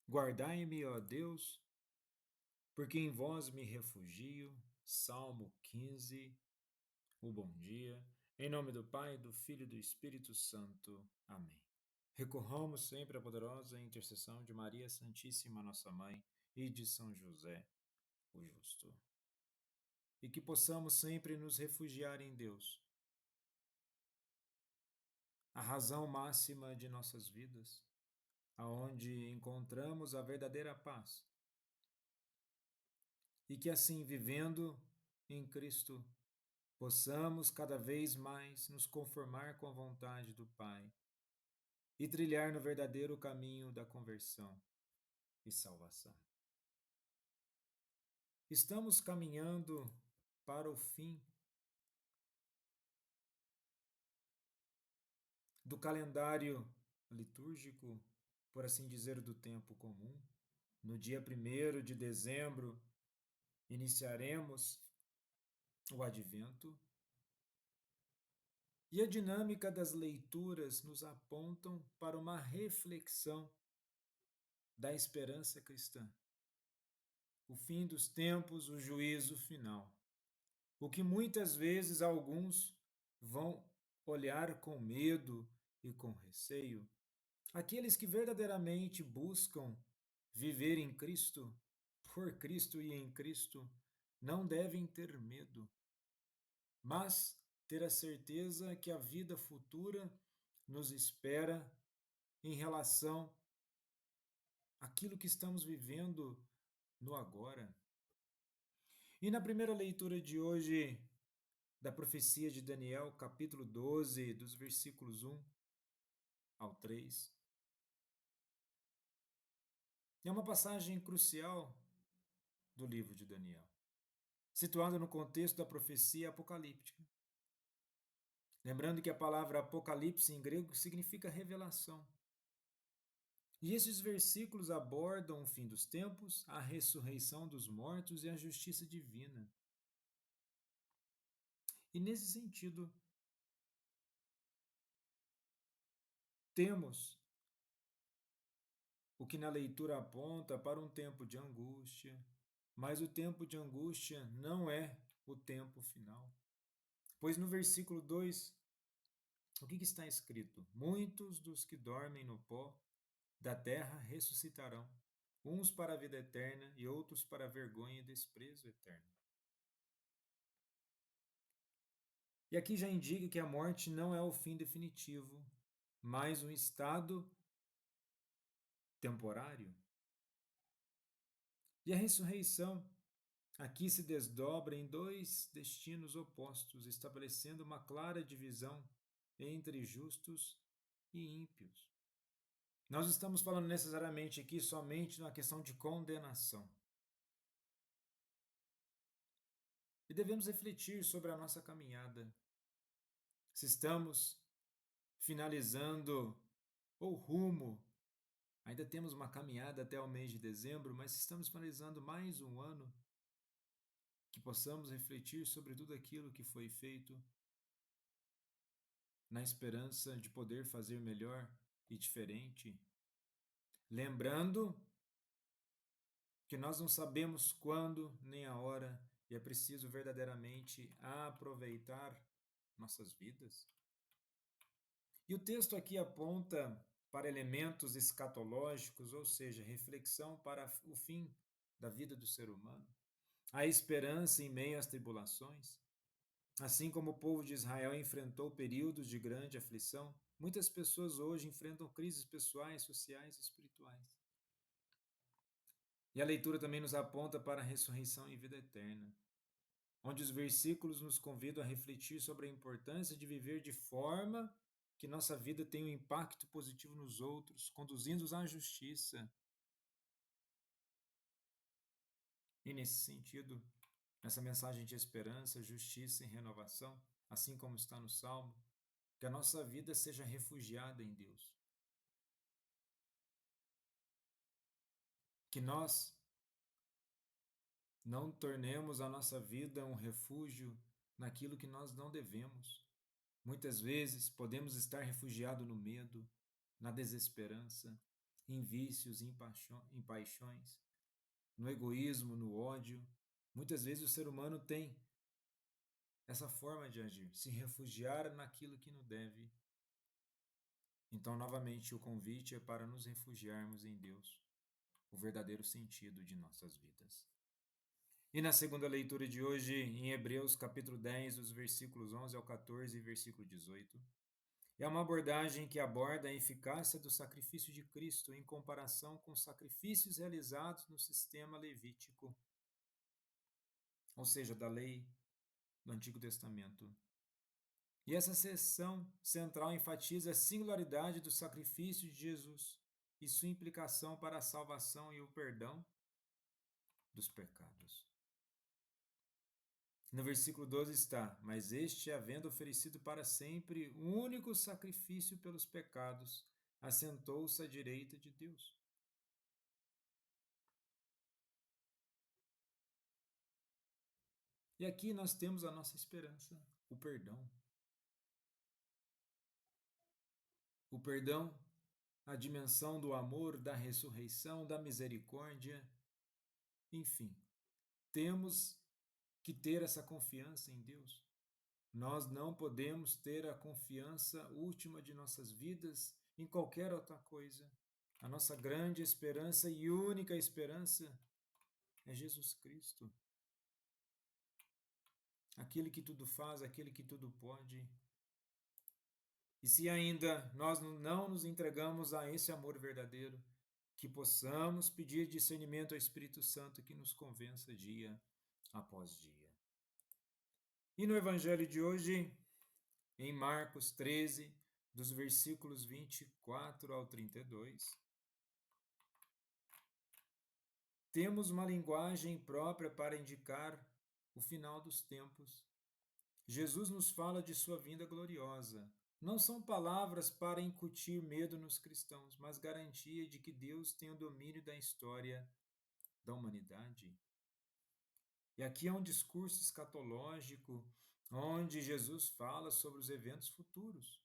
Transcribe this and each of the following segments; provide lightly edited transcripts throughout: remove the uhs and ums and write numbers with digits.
Guardai-me, ó Deus, porque em vós me refugio. Salmo 15, o bom dia. Em nome do Pai, do Filho e do Espírito Santo. Amém. Recorramos sempre à poderosa intercessão de Maria Santíssima, nossa Mãe, e de São José, o Justo. E que possamos sempre nos refugiar em Deus, a razão máxima de nossas vidas, aonde encontramos a verdadeira paz. E que assim, vivendo em Cristo, possamos cada vez mais nos conformar com a vontade do Pai e trilhar no verdadeiro caminho da conversão e salvação. Estamos caminhando para o fim do calendário litúrgico, por assim dizer, do tempo comum. No dia 1º de dezembro, iniciaremos o Advento. E a dinâmica das leituras nos apontam para uma reflexão da esperança cristã. O fim dos tempos, o juízo final. O que muitas vezes alguns vão olhar com medo e com receio. Aqueles que verdadeiramente buscam viver em Cristo, por Cristo e em Cristo, não devem ter medo, mas ter a certeza que a vida futura nos espera em relação àquilo que estamos vivendo no agora. E na primeira leitura de hoje, da profecia de Daniel, capítulo 12, dos versículos 1 ao 3, é uma passagem crucial do livro de Daniel, situada no contexto da profecia apocalíptica. Lembrando que a palavra apocalipse em grego significa revelação. E esses versículos abordam o fim dos tempos, a ressurreição dos mortos e a justiça divina. E nesse sentido, temos o que na leitura aponta para um tempo de angústia, mas o tempo de angústia não é o tempo final. Pois no versículo 2, o que está escrito? Muitos dos que dormem no pó da terra ressuscitarão, uns para a vida eterna e outros para a vergonha e desprezo eterno. E aqui já indica que a morte não é o fim definitivo, mas um estado temporário. E a ressurreição aqui se desdobra em dois destinos opostos, estabelecendo uma clara divisão entre justos e ímpios. Nós estamos falando necessariamente aqui somente na questão de condenação. E devemos refletir sobre a nossa caminhada. Se estamos finalizando ou rumo, ainda temos uma caminhada até o mês de dezembro, mas se estamos finalizando mais um ano, que possamos refletir sobre tudo aquilo que foi feito, na esperança de poder fazer melhor e diferente. Lembrando que nós não sabemos quando nem a hora e é preciso verdadeiramente aproveitar nossas vidas. E o texto aqui aponta para elementos escatológicos, ou seja, reflexão para o fim da vida do ser humano, a esperança em meio às tribulações. Assim como o povo de Israel enfrentou períodos de grande aflição, muitas pessoas hoje enfrentam crises pessoais, sociais e espirituais. E a leitura também nos aponta para a ressurreição e vida eterna, onde os versículos nos convidam a refletir sobre a importância de viver de forma que nossa vida tenha um impacto positivo nos outros, conduzindo-os à justiça. E nesse sentido, nessa mensagem de esperança, justiça e renovação, assim como está no Salmo, que a nossa vida seja refugiada em Deus. Que nós não tornemos a nossa vida um refúgio naquilo que nós não devemos. Muitas vezes podemos estar refugiados no medo, na desesperança, em vícios, em paixões, no egoísmo, no ódio. Muitas vezes o ser humano tem essa forma de agir, se refugiar naquilo que não deve. Então, novamente, o convite é para nos refugiarmos em Deus, o verdadeiro sentido de nossas vidas. E na segunda leitura de hoje, em Hebreus capítulo 10, os versículos 11 ao 14 e versículo 18, é uma abordagem que aborda a eficácia do sacrifício de Cristo em comparação com os sacrifícios realizados no sistema levítico, ou seja, da lei do Antigo Testamento. E essa seção central enfatiza a singularidade do sacrifício de Jesus e sua implicação para a salvação e o perdão dos pecados. No versículo 12 está: Mas este, havendo oferecido para sempre um único sacrifício pelos pecados, assentou-se à direita de Deus. E aqui nós temos a nossa esperança, o perdão. O perdão, a dimensão do amor, da ressurreição, da misericórdia, enfim, temos que ter essa confiança em Deus. Nós não podemos ter a confiança última de nossas vidas em qualquer outra coisa. A nossa grande esperança e única esperança é Jesus Cristo. Aquele que tudo faz, aquele que tudo pode. E se ainda nós não nos entregamos a esse amor verdadeiro, que possamos pedir discernimento ao Espírito Santo que nos convença dia após dia. E no Evangelho de hoje, em Marcos 13, dos versículos 24 ao 32, temos uma linguagem própria para indicar o final dos tempos. Jesus nos fala de sua vinda gloriosa. Não são palavras para incutir medo nos cristãos, mas garantia de que Deus tem o domínio da história da humanidade. E aqui é um discurso escatológico, onde Jesus fala sobre os eventos futuros.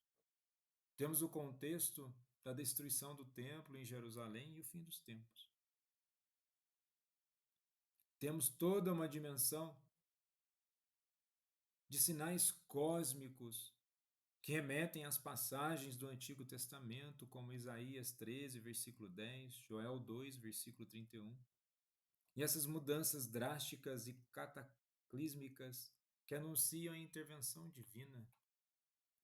Temos o contexto da destruição do templo em Jerusalém e o fim dos tempos. Temos toda uma dimensão de sinais cósmicos que remetem às passagens do Antigo Testamento, como Isaías 13, versículo 10, Joel 2, versículo 31. E essas mudanças drásticas e cataclísmicas que anunciam a intervenção divina.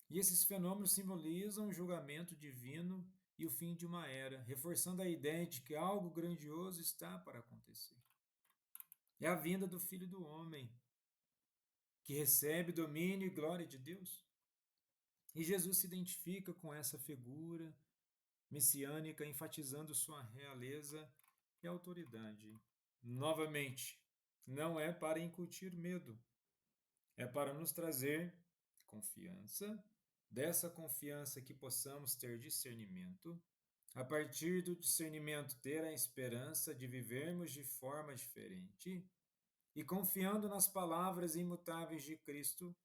E esses fenômenos simbolizam o julgamento divino e o fim de uma era, reforçando a ideia de que algo grandioso está para acontecer. É a vinda do Filho do Homem, que recebe domínio e glória de Deus. E Jesus se identifica com essa figura messiânica, enfatizando sua realeza e autoridade. Novamente, não é para incutir medo, é para nos trazer confiança, dessa confiança que possamos ter discernimento, a partir do discernimento ter a esperança de vivermos de forma diferente e confiando nas palavras imutáveis de Cristo,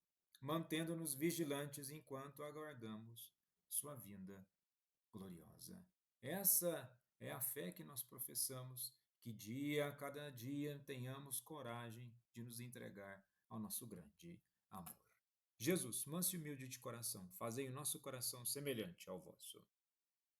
mantendo-nos vigilantes enquanto aguardamos sua vinda gloriosa. Essa é a fé que nós professamos, que dia a cada dia tenhamos coragem de nos entregar ao nosso grande amor. Jesus, manso e humilde de coração, fazei o nosso coração semelhante ao vosso.